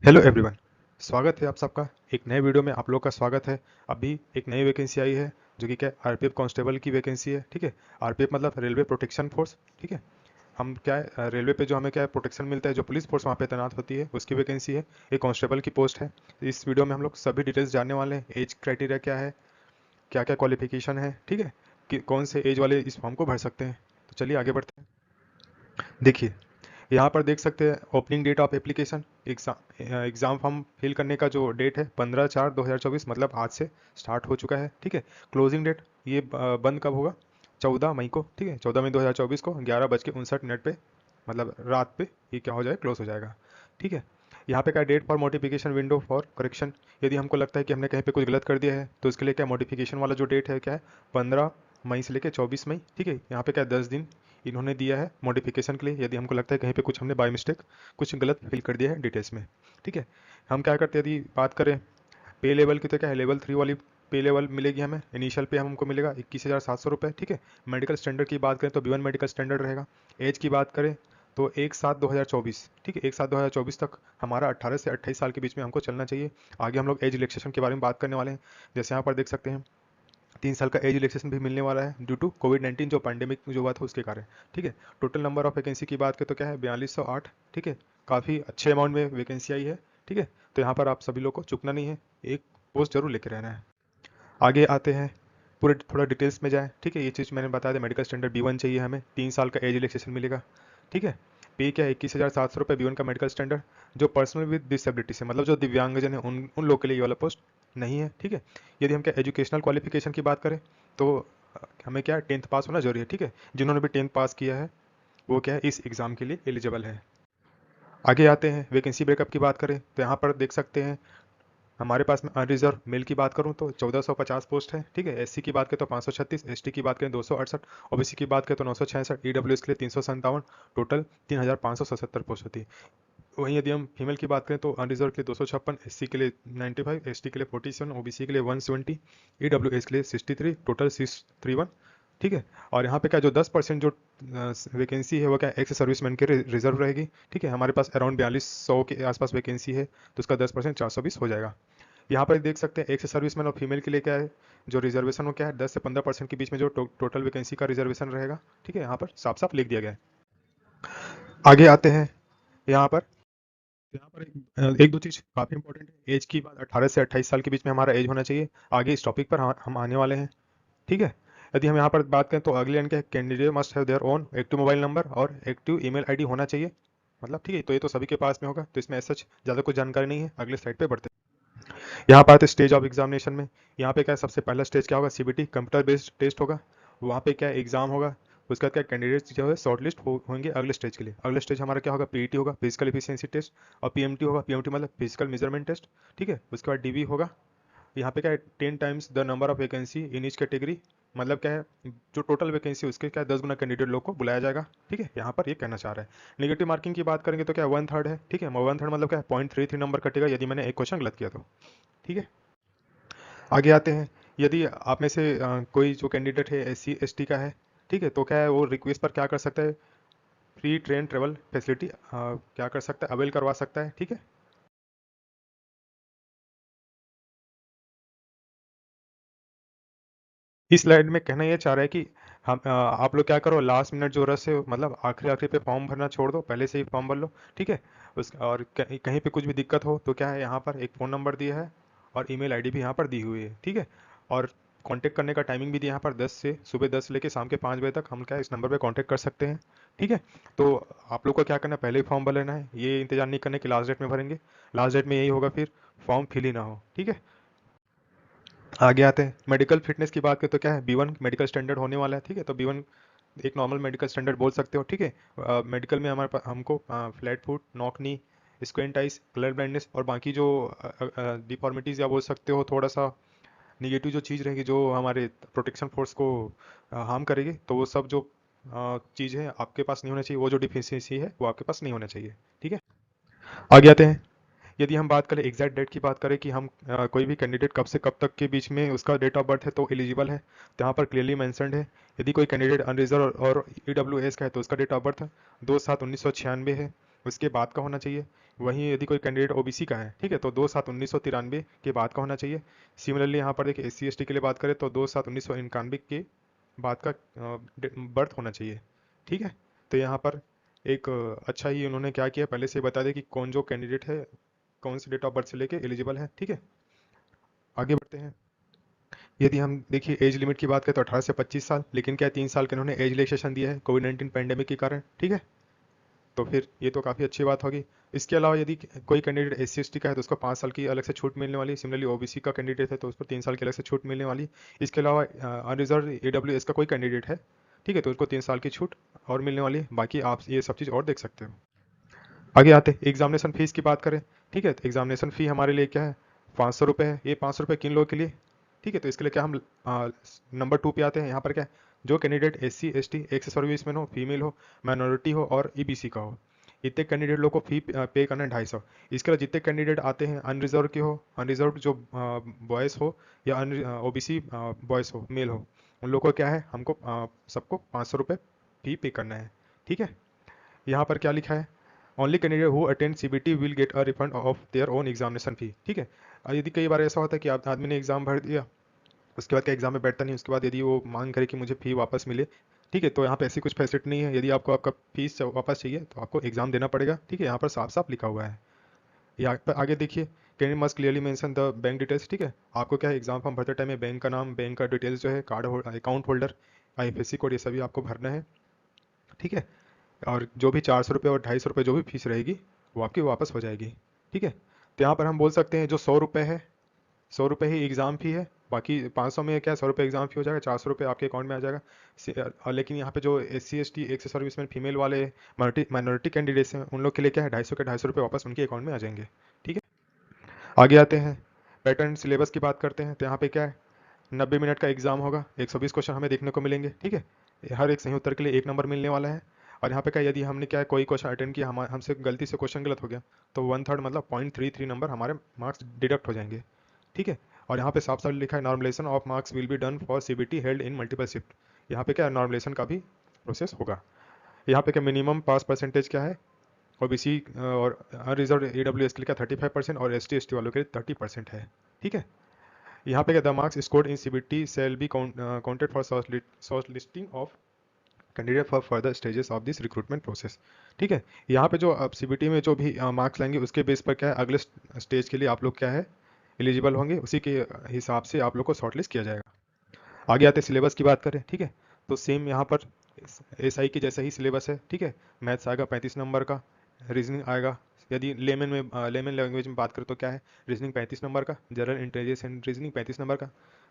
Hello everyone, स्वागत है आप सबका एक नए वीडियो में। आप लोग का स्वागत है। अभी एक नई वैकेंसी आई है जो कि क्या आरपीएफ कांस्टेबल की वैकेंसी है। ठीक है, आरपीएफ मतलब रेलवे प्रोटेक्शन फोर्स। ठीक है, हम क्या है रेलवे पे जो हमें क्या है प्रोटेक्शन मिलता है, जो पुलिस फोर्स वहाँ पे तैनात होती है उसकी वैकेंसी है। एक कांस्टेबल की पोस्ट है। इस वीडियो में हम लोग सभी डिटेल्स जानने वाले हैं। एज क्राइटेरिया क्या है, क्या क्या क्वालिफिकेशन है, ठीक है, कि कौन से एज वाले इस फॉर्म को भर सकते हैं। तो चलिए आगे बढ़ते हैं। देखिए, यहाँ पर देख सकते हैं opening date of application. Exam form fill करने का जो डेट है 15/4/2024, मतलब आज से स्टार्ट हो चुका है। ठीक है, क्लोजिंग डेट ये बंद कब होगा, 14 मई को। ठीक है, 14 मई 2024 को 11:59 पे, मतलब रात पे ये क्या हो जाए, क्लोज हो जाएगा। ठीक है, यहाँ पे क्या date for modification window for correction. यदि हमको लगता है कि हमने कहीं पे कुछ गलत कर दिया है तो उसके लिए क्या मॉडिफिकेशन वाला जो डेट है क्या है, 15 मई से लेकर 24 मई। ठीक है, यहाँ पे क्या 10 दिन इन्होंने दिया है मॉडिफिकेशन के लिए, यदि हमको लगता है कहीं पे कुछ हमने बाय मिस्टेक कुछ गलत फिल कर दिया है डिटेल्स में। ठीक है, हम क्या करते हैं, यदि बात करें पे लेवल की, तो क्या है लेवल 3 वाली पे लेवल मिलेगी हमें। इनिशियल पे हमको मिलेगा 21,700 रुपये। ठीक है, मेडिकल स्टैंडर्ड की बात करें तो B1 मेडिकल स्टैंडर्ड रहेगा। एज की बात करें तो 1/7/2024। ठीक है, 1/7/2024 तक हमारा 18 से 28 साल के बीच में हमको चलना चाहिए। आगे हम लोग एज रिलैक्सेशन के बारे में बात करने वाले हैं। जैसे यहाँ पर देख सकते हैं 3 साल का एज रिलैक्सेशन भी मिलने वाला है ड्यू टू कोविड-19 जो पैंडेमिक जो हुआ था उसके कारण। ठीक है, टोटल नंबर ऑफ वैकेंसी की बात करें तो क्या है 4208। ठीक है, काफ़ी अच्छे अमाउंट में वैकेंसी आई है। ठीक है, तो यहाँ पर आप सभी लोग को चूकना नहीं है, एक पोस्ट जरूर लेके रहना है। आगे आते हैं, पूरे थोड़ा डिटेल्स में जाए। ठीक है, ये चीज़ मैंने बता दिया, मेडिकल स्टैंडर्ड B1 चाहिए हमें, 3 साल का एज रिलैक्सेशन मिलेगा। ठीक है, पे क्या है 21,700 रुपये B1 का मेडिकल स्टैंडर्ड। जो पर्सनल विद डिसेबिलिटी से, मतलब जो दिव्यांगजन है उन लोग के लिए ये वाला पोस्ट नहीं है। ठीक है, यदि हम क्या एजुकेशनल क्वालिफिकेशन की बात करें तो हमें क्या 10th पास होना जरूरी है। ठीक है, जिन्होंने भी 10th पास किया है वो क्या है इस एग्ज़ाम के लिए एलिजिबल है। आगे आते हैं, वैकेंसी ब्रेकअप की बात करें तो यहाँ पर देख सकते हैं हमारे पास में अनरिजर्व मेल की बात करूं तो 1450 पोस्ट है। ठीक है, एससी की बात करें तो 536, एसटी की बात करें 268, ओबीसी की बात करें तो 966, ईडब्ल्यूएस के लिए 357, टोटल 3577 पोस्ट होती है। वहीं यदि हम फीमेल की बात करें तो अनरिजर्व के लिए 256, एससी के लिए 95, एसटी के लिए 47, ओबीसी के लिए 170, ईडब्ल्यूएस के लिए 63, टोटल 631। ठीक है, और यहाँ पे क्या जो 10% जो वैकेंसी है वो क्या एक्स सर्विसमैन के रिजर्व रहेगी। ठीक है, हमारे पास अराउंड 4200 के आसपास वैकेंसी है, तो उसका 10% 420 हो जाएगा। यहाँ पर देख सकते हैं एक्स सर्विसमैन और फीमेल के लिए क्या है जो रिजर्वेशन हो क्या है 10 से 15% के बीच में जो टोटल वैकेंसी का रिजर्वेशन रहेगा। ठीक है, यहाँ पर साफ साफ लिख दिया गया है। आगे आते हैं, यहाँ पर एक दो चीज काफी इंपॉर्टेंट है। एज की बात 18 से 28 साल के बीच में हमारा एज होना चाहिए। आगे इस टॉपिक पर हम आने वाले हैं। ठीक है, यदि हम यहाँ पर बात करें तो अगले लाइन क्या है, candidate must have their own active mobile number और एक्टिव ईमेल आईडी होना चाहिए। मतलब ठीक है, तो ये तो सभी के पास में होगा, तो इसमें ऐसा ज़्यादा कुछ जानकारी नहीं है। अगले स्लाइड पे बढ़ते हैं। यहाँ पर आते स्टेज ऑफ एग्जामिनेशन में। यहाँ पे क्या है, सबसे पहला स्टेज क्या होगा, सीबीटी कंप्यूटर बेस्ड टेस्ट होगा। वहाँ पे क्या एग्जाम होगा, उसके बाद क्या कैंडिडेट्स जो है शॉर्टलिस्ट होंगे अगले स्टेज के लिए। अगले स्टेज हमारा क्या होगा, पीईटी होगा, फिजिकल एफिशिएंसी टेस्ट, और पीएमटी होगा, पीएमटी मतलब फिजिकल मेजरमेंट टेस्ट। ठीक है, उसके बाद डीबी होगा। यहाँ पे क्या है 10 times the number of vacancy in each category, मतलब क्या है जो टोटल वैकेंसी उसके क्या 10 गुना कैंडिडेट लोग को बुलाया जाएगा। ठीक है, यहाँ पर ये कहना चाह रहा है। नेगेटिव मार्किंग की बात करेंगे तो क्या 1/3 है। ठीक है, 1/3 मतलब क्या है 0.33 नंबर कटेगा यदि मैंने एक क्वेश्चन गलत किया तो। ठीक है, आगे आते हैं, यदि आप में से कोई जो कैंडिडेट है SC ST का है, ठीक है, तो क्या है वो रिक्वेस्ट पर क्या कर सकता है, फ्री ट्रेन ट्रेवल फैसिलिटी क्या कर सकता है, अवेल करवा सकता है। ठीक है, इस स्लाइड में कहना ये चाह रहा है कि हम आप लोग क्या करो, लास्ट मिनट जो रस है मतलब आखिरी आखिरी पे फॉर्म भरना छोड़ दो, पहले से ही फॉर्म भर लो। ठीक है, उस और कहीं पे कुछ भी दिक्कत हो तो क्या है यहाँ पर एक फ़ोन नंबर दिया है और ईमेल आईडी भी यहाँ पर दी हुई है। ठीक है, और कांटेक्ट करने का टाइमिंग भी दिया यहाँ पर 10 से सुबह 10 से लेकर शाम के 5 बजे तक हम क्या है, इस नंबर पे कांटेक्ट कर सकते हैं। ठीक है, तो आप लोग को क्या करना है, पहले ही फॉर्म भर लेना है, ये इंतजार नहीं करने कि लास्ट डेट में भरेंगे। लास्ट डेट में यही होगा फिर फॉर्म फिल ही ना हो। ठीक है, आगे आते हैं, मेडिकल फिटनेस की बात करें तो क्या है B1 मेडिकल स्टैंडर्ड होने वाला है। ठीक है, तो B1 एक नॉर्मल मेडिकल स्टैंडर्ड बोल सकते हो। ठीक है, मेडिकल में हमारे पास हमको flat foot, knock knee, स्क्वेंट eyes, colour blindness और बाकी जो डिफॉर्मिटीज़ या बोल सकते हो थोड़ा सा निगेटिव जो चीज़ रहेगी जो हमारे प्रोटेक्शन फोर्स को हार्म करेगी, तो वो सब जो चीज़ है आपके पास नहीं होना चाहिए, वो जो डिफिशियंसी है वो आपके पास नहीं होना चाहिए। ठीक है, आगे आते हैं, यदि हम बात करें एग्जैक्ट डेट की बात करें कि हम कोई भी कैंडिडेट कब से कब तक के बीच में उसका डेट ऑफ बर्थ है तो एलिजिबल है, तो यहाँ पर क्लियरली मैंसनड है। यदि कोई कैंडिडेट अनरिजर्व और EWS का है तो उसका डेट ऑफ बर्थ 2/7/1996 है। उसके बाद का होना चाहिए। वहीं यदि कोई कैंडिडेट ओबीसी का है, ठीक है, तो 2/7/1993 के बाद का होना चाहिए। सिमिलरली यहाँ पर देखिए SC ST के लिए बात करें तो 2/7/1991 के बाद का बर्थ होना चाहिए, ठीक है। तो यहाँ पर एक अच्छा ही उन्होंने क्या किया, पहले से बता दें कि कौन जो कैंडिडेट है कौन सी डेट ऑफ बर्थ से लेके एलिजिबल है, ठीक है। आगे बढ़ते हैं। यदि हम देखिए एज लिमिट की बात करें तो 18 से 25 साल, लेकिन क्या 3 साल के उन्होंने एज रिलैक्सेशन दिया है कोविड-19 पैंडेमिक के कारण, ठीक है। तो फिर ये तो काफ़ी अच्छी बात होगी। इसके अलावा यदि कोई कैंडिडेट SC ST का है तो उसको 5 साल की अलग से छूट मिलने वाली है। सिमिलरली ओबीसी का कैंडिडेट है तो उसको 3 साल की अलग से छूट मिलने वाली है। इसके अलावा अनरिजर्व AWS का कोई कैंडिडेट है, ठीक है, तो उसको 3 साल की छूट और मिलने वाली है। बाकी आप ये सब चीज़ और देख सकते हो। आगे आते एग्जामिनेशन फीस की बात करें, ठीक है, तो एग्जामिनेशन फ़ी हमारे लिए क्या है, 500 रुपये है। ये 500 रुपये किन लोगों के लिए, ठीक है, तो इसके लिए क्या हम नंबर 2 पे आते हैं। यहाँ पर क्या है, जो candidate SC ST ex serviceman हो, फीमेल हो, माइनॉरिटी हो और EBC का हो, इतने कैंडिडेट लोग को फी पे करना है 250। इसके अलावा जितने कैंडिडेट आते हैं अनरिजर्व के हो, अनरिजर्व जो बॉयज़ हो या OBC बॉयज़ हो, मेल हो, उन लोगों को क्या है, हमको सबको 500 रुपये फी पे करना है, ठीक है। यहाँ पर क्या लिखा है, only candidate who attend CBT will get a refund of their own examination फी, ठीक है। यदि कई बार ऐसा होता है कि आप आदमी ने एग्जाम भर दिया, उसके बाद क्या एग्जाम में बैठता नहीं, उसके बाद यदि वो मांग करे कि मुझे फ़ी वापस मिले, ठीक है, तो यहाँ पे ऐसी कुछ फैसिलिटी नहीं है। यदि आपको आपका फीस वापस चाहिए तो आपको एग्जाम देना पड़ेगा, ठीक है, यहाँ पर साफ साफ लिखा हुआ है। यहाँ पर आगे देखिए, candidate must clearly mention the bank details, ठीक है। आपको क्या है, एग्जाम फॉर्म भरते टाइम में बैंक का नाम, बैंक का डिटेल्स जो है, card account holder, IFSC code, ये सभी आपको भरना है, ठीक है। और जो भी 400 रुपये और 250 रुपये जो भी फीस रहेगी वो आपकी वापस हो जाएगी, ठीक है। तो यहाँ पर हम बोल सकते हैं जो 100 रुपये है, 100 रुपये ही एग्ज़ाम फ़ी है, बाकी 500 में क्या 100 रुपये एग्ज़ाम फ़ी हो जाएगा, 400 रुपये आपके अकाउंट में आ जाएगा। और लेकिन यहाँ पे जो SC ST ex serviceman female वाले माइनॉरिटी कैंडिडेट्स हैं, उन लोग के लिए क्या है, 250 रुपये वापस उनके अकाउंट में आ जाएंगे, ठीक है। आगे आते हैं, पैटर्न सिलेबस की बात करते हैं। तो यहाँ पे क्या है, 90 मिनट का एग्जाम होगा, 120 क्वेश्चन हमें देखने को मिलेंगे, ठीक है। हर एक सही उत्तर के लिए 1 नंबर मिलने वाला है। और यहाँ पे क्या, यदि हमने क्या है, कोई क्वेश्चन अटेंड किया, हमसे गलती से क्वेश्चन गलत हो गया, तो 1/3 मतलब 0.33 नंबर हमारे मार्क्स डिडक्ट हो जाएंगे, ठीक है। और यहाँ पे साफ साफ लिखा है, normalisation of marks will be done for CBT held in multiple shift. यहाँ पे क्या नॉर्मलाइजेशन का भी प्रोसेस होगा। यहाँ पे क्या मिनिमम पास परसेंटेज क्या है, OBC और अनरिजर्व AWS के लिए क्या 35% और ST ST वालों के लिए 30% है, ठीक है। यहाँ पे क्या, the marks scored in CBT shall be counted for short listing of candidate for further stages of this recruitment process, ठीक है। यहाँ पे जो आप CBT में जो भी मार्क्स लाएंगे उसके बेस पर क्या है, अगले स्टेज के लिए आप लोग क्या है एलिजिबल होंगे, उसी के हिसाब से आप लोग को शॉर्टलिस्ट किया जाएगा। आगे आते सिलेबस की बात करें, ठीक है, तो सेम यहाँ पर SI की जैसा ही सिलेबस है, ठीक है। मैथ्स आएगा 35 नंबर का, रीजनिंग आएगा, यदि लेमन लैंग्वेज में बात करें तो क्या है, रीजनिंग 35 नंबर का, general intelligence and reasoning 35 number का,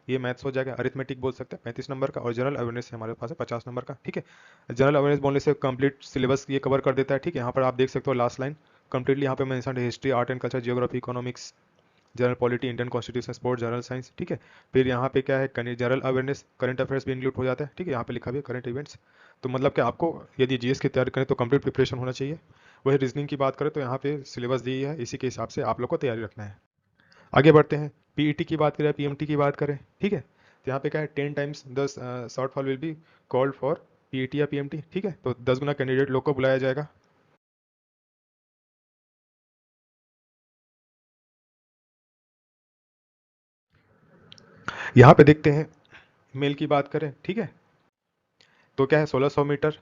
ये मैथ्स हो जाएगा। अरिथमेटिक बोल सकते हैं 35 नंबर का, और जनरल अवेयरनेस हमारे पास है 50 नंबर का, ठीक है। जनरल अवेयरनेस बोलने से कंप्लीट सिलेबस ये कवर कर देता है, ठीक है। यहाँ पर आप देख सकते हो लास्ट लाइन कंप्लीटली यहाँ पे मेंशन है, history, art and culture, geography, economics, general polity, Indian constitution, sports, general science, ठीक है। फिर यहाँ पे क्या है, जनरल अवेयरनेस, करंट अफेयर्स भी इंक्लूड हो जाता है, ठीक है। यहाँ पे लिखा भी है करंट इवेंट्स। तो मतलब कि आपको यदि GS की तैयारी करें तो कंप्लीट प्रिपरेशन होना चाहिए। वही रीजनिंग की बात करें तो यहाँ पे सिलेबस दी है, इसी के हिसाब से आप लोग को तैयारी रखना है। आगे बढ़ते हैं, PET की बात करें, PMT की बात करें, ठीक है। तो यहाँ पे क्या है, 10 times the short fall will be called for PET या PMT, ठीक है। तो 10 गुना कैंडिडेट लोग को बुलाया जाएगा। यहाँ पे देखते हैं, मेल की बात करें, ठीक है, तो क्या है 1600 मीटर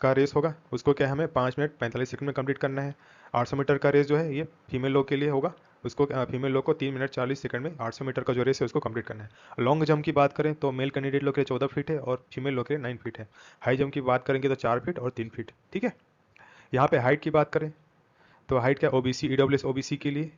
का रेस होगा, उसको क्या है हमें 5 मिनट 45 सेकंड में कंप्लीट करना है। 800 मीटर का रेस जो है ये फीमेल लोग के लिए होगा, उसको फीमेल लोग को 3 मिनट 40 सेकंड में 800 मीटर का जो रेस है उसको कंप्लीट करना है। लॉन्ग जंप की बात करें तो मेल कैंडिडेट लोग के लिए 14 फीट है और फीमेल लोग के लिए 9 फीट है। हाई जंप की बात करेंगे तो 4 फीट और 3 फीट, ठीक है। यहाँ पे हाइट की बात करें तो हाइट क्या, OBC EWS OBC के लिए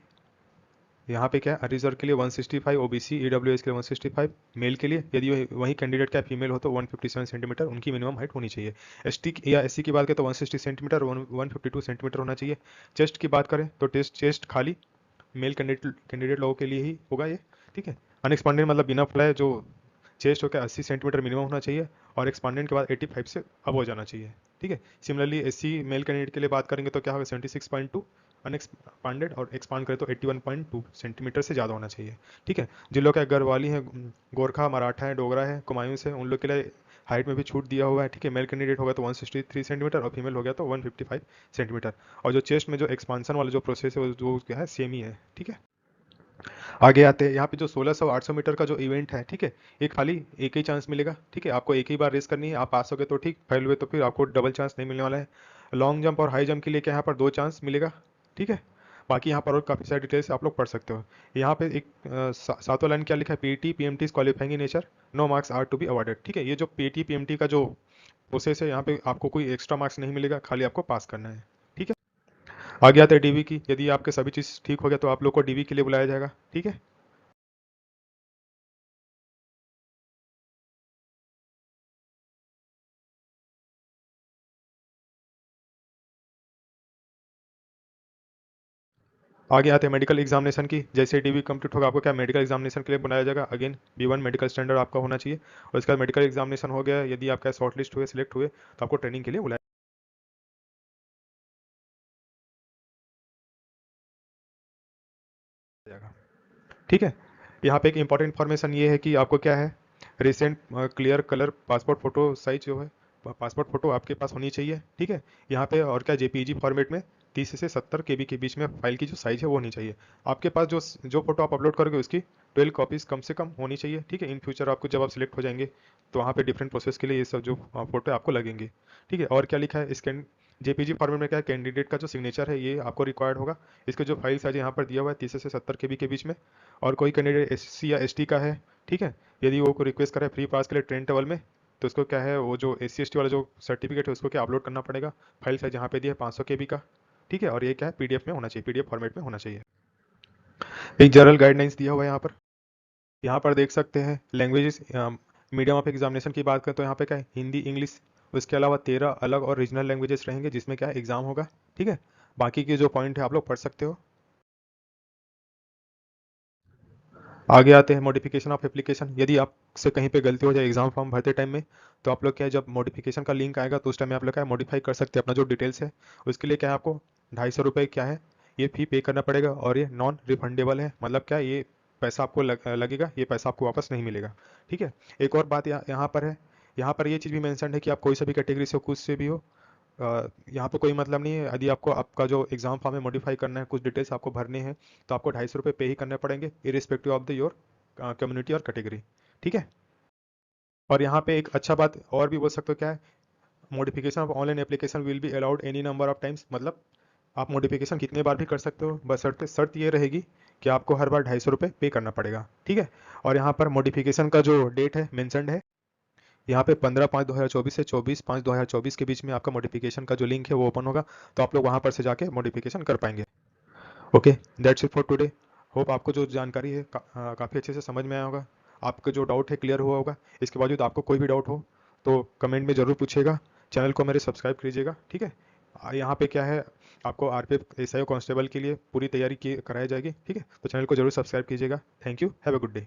यहाँ पे क्या है, रिजर्व के लिए 165, OBC EWS के लिए 165, मेल के लिए यदि वही कैंडिडेट क्या फीमेल हो तो 157 सेंटीमीटर उनकी मिनिमम हाइट होनी चाहिए। ST या SC की बात करें तो 160 सेंटीमीटर, 152 सेंटीमीटर होना चाहिए। चेस्ट की बात करें तो चेस्ट खाली मेल कैंडिडेट लोगों के लिए ही होगा ये, ठीक है। अनएक्सपांडेड मतलब बिना फुलाए जो चेस्ट हो क्या 80 सेंटीमीटर मिनिमम होना चाहिए, और एक्सपांडेंट के बाद 85 से अब हो जाना चाहिए, ठीक है। सिमिलरली SC मेल कैंडिडेट के लिए बात करेंगे तो क्या होगा 76.2, अनएक्सपांडेड, और एक्सपांड करें तो 81.2 सेंटीमीटर से ज़्यादा होना चाहिए, ठीक है। जिन लोग क्या गढ़वाली हैं, गोरखा, मराठा है, डोगरा है, कुमायूं से, उन लोग के लिए हाइट में भी छूट दिया हुआ है, ठीक है। मेल कैंडिडेट होगा तो 163 सेंटीमीटर और फीमेल हो गया तो 155 सेंटीमीटर। और जो चेस्ट में जो एक्सपांसन वाला जो प्रोसेस है वो जो क्या है सेम ही है, ठीक है। आगे आते हैं, यहाँ पे जो 1600-800 मीटर का जो इवेंट है, ठीक है, ये खाली एक ही चांस मिलेगा, ठीक है। आपको एक ही बार रेस करनी है, आप पास हो गए तो ठीक, फेल हुए तो फिर आपको डबल चांस नहीं मिलने वाला है। लॉन्ग जंप और हाई जंप के लिए क्या यहाँ पर 2 चांस मिलेगा, ठीक है। बाकी यहाँ पर और काफ़ी सारी डिटेल्स आप लोग पढ़ सकते हो। यहाँ पे एक सातवां लाइन क्या लिखा है, PT PMT is qualifying in nature, no marks are to be awarded, ठीक है। ये जो पीटी पीएमटी का जो प्रोसेस है, यहाँ पे आपको कोई एक्स्ट्रा मार्क्स नहीं मिलेगा, खाली आपको पास करना है, ठीक है। आगे आते हैं डीवी की। यदि आपके सभी चीज़ ठीक हो गया तो आप लोग को डीवी के लिए बुलाया जाएगा, ठीक है। आगे आते हैं मेडिकल एग्जामिनेशन की। जैसे डीवी कंप्लीट होगा आपको क्या मेडिकल एग्जामिनेशन के लिए बुलाया जाएगा। अगेन B1 मेडिकल स्टैंडर्ड आपका होना चाहिए। और इसका मेडिकल एग्जामिनेशन हो गया, यदि आपका शॉर्ट लिस्ट हुए, सिलेक्ट हुए तो आपको ट्रेनिंग के लिए बुलाया जाएगा, ठीक है। यहाँ पे एक इंपॉर्टेंट इन्फॉर्मेशन ये है कि आपको क्या है, recent clear colour passport photo size जो है, पासपोर्ट फोटो आपके पास होनी चाहिए, ठीक है। यहाँ पे और क्या जेपीजी फॉर्मेट में 30 से 70 केबी के बीच में फाइल की जो साइज है वो होनी चाहिए। आपके पास जो जो फोटो आप अपलोड करोगे उसकी 12 कॉपीज कम से कम होनी चाहिए, ठीक है। इन फ्यूचर आपको जब आप सिलेक्ट हो जाएंगे तो वहाँ पे डिफरेंट प्रोसेस के लिए ये सब जो फोटो आपको लगेंगे, ठीक है। और क्या लिखा है, स्कैन जेपीजी फॉर्मेट में क्या है, कैंडिडेट का जो सिग्नेचर है ये आपको रिक्वायर्ड होगा। इसके जो फाइल साइज यहाँ पर दिया हुआ है 30 से 70 केबी के बीच में। और कोई कैंडिडेट SC या ST का है, ठीक है, यदि वो को रिक्वेस्ट करे फ्री पास के लिए ट्रेन ट्रेवल में, तो उसको क्या है, वो जो SC ST वाला जो सर्टिफिकेट है उसको क्या अपलोड करना पड़ेगा। फाइल साइज यहाँ पे दिया है 500 केबी का, ठीक है। और ये क्या है, PDF में होना चाहिए, PDF फॉर्मेट में होना चाहिए। एक जनरल गाइडलाइंस दिया हुआ है यहाँ पर। यहाँ पर देख सकते हैं लैंग्वेजेस, मीडियम ऑफ एग्जामिनेशन की बात करें तो यहाँ पे क्या है, हिंदी इंग्लिश, उसके अलावा 13 अलग और रीजनल लैंग्वेजेस रहेंगे जिसमें क्या एग्जाम होगा, ठीक है। बाकी के जो पॉइंट है आप लोग पढ़ सकते हो। आगे आते हैं मॉडिफिकेशन ऑफ एप्लीकेशन। यदि आपसे कहीं पे गलती हो जाए एग्जाम फॉर्म भरते टाइम में, तो आप लोग क्या है, जब मॉडिफिकेशन का लिंक आएगा तो उस टाइम में आप लोग क्या है मॉडिफाई कर सकते हैं अपना जो डिटेल्स है। उसके लिए क्या है, आपको 250 रुपये क्या है ये फी पे करना पड़ेगा, और ये नॉन रिफंडेबल है, मतलब क्या ये पैसा आपको लगेगा, ये पैसा आपको वापस नहीं मिलेगा, ठीक है। एक और बात यहाँ पर है, यहाँ पर ये चीज़ भी मेंशन है कि आप कोई सा भी कैटेगरी से हो, कुछ से भी हो, यहाँ पे कोई मतलब नहीं है। यदि आपको आपका जो एग्जाम फॉर्म है मॉडिफाई करना है, कुछ डिटेल्स आपको भरने हैं, तो आपको 250 रुपये पे ही करने पड़ेंगे, irrespective of the your community और कैटेगरी, ठीक है। और यहाँ पे एक अच्छा बात और भी बोल सकते हो, क्या है, modification of online application will be allowed any number of times, मतलब आप मॉडिफिकेशन कितने बार भी कर सकते हो, बस शर्त ये रहेगी कि आपको हर बार 250 रुपये पे करना पड़ेगा, ठीक है। और यहाँ पर मॉडिफिकेशन का जो डेट है मेंशन्ड है यहाँ पे 15/5/2024 से 24/5/2024 के बीच में आपका मॉडिफिकेशन का जो लिंक है वो ओपन होगा, तो आप लोग वहाँ पर से जाके मॉडिफिकेशन कर पाएंगे। Okay, that's it for today. Hope आपको जो जानकारी है काफ़ी अच्छे से समझ में आया होगा, आपका जो डाउट है क्लियर हुआ होगा। इसके बावजूद आपको कोई भी डाउट हो तो कमेंट में ज़रूर पूछिएगा। चैनल को मेरे सब्सक्राइब कीजिएगा, ठीक है। यहाँ पे क्या है, आपको RPF SIO कांस्टेबल के लिए पूरी तैयारी की कराई जाएगी, ठीक है। तो चैनल को जरूर सब्सक्राइब कीजिएगा। Thank you, have a good day.